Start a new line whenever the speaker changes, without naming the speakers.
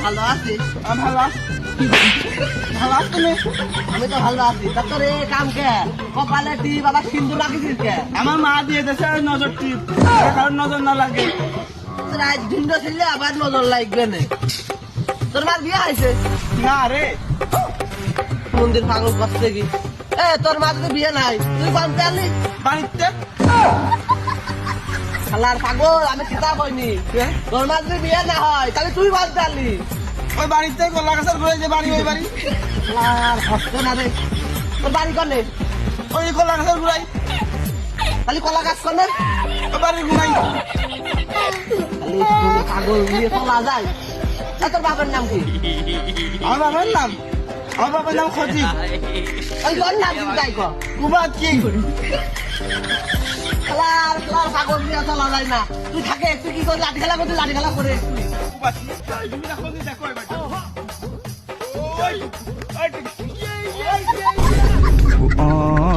ভালো আছি।
ভালো ভালো আছো তুমি?
আমি তো ভালো আছি। তা তোর এই কাম কে কপালে টিপ আবার সিন্ধু রাখিস কে?
আমার মা দিয়ে দেছে নজর টিপ, কারণ নজর না লাগে।
তোর আজ ঝুন্ড ছিলে আবার নজর লাগবে না। তোর মার বিয়ে হয়েছে?
না রে,
মন্দির পাগল করছে কি? এ তোর মা যদি বিয়ে নাই তুই বানতে আলি
বাড়িতে
শালার পাগল, আমি কিতাব হইনি। তোর মা যদি বিয়ে না হয় তাহলে তুই বানতে আলি।
ওই বাড়িতে কলা গাছের ঘুরে যে বাড়ি, ওই বাড়ি।
শালার হস্ত না রে। তোর বাড়ি করলে
ওই কলা গাছের ঘুরাই,
তাহলে কলা গাছ করলে
ওই বাড়ির ঘুরাই।
পাগল নিয়ে চলা যায়। তোর বাবার নাম কি?
আমার বাবার নাম, আমার বাবার নাম খজিব।
ওই তোর নাম কি তাই কর?
কুবাদ কি
খেলার খেলার পাগল নিয়ে চলা যায় না। তুই থাকে তুই কি করে লাঠি খেলা করছিস? লাঠি খেলা করে
কুবাদ কি? তুমি দেখো, তুমি দেখো এবার। ওই, ওই, ওই, ওই, ওই, ওই, ওই, ওই, ওই, ওই, ওই, ওই, ওই, ওই, ওই, ওই, ওই, ওই, ওই,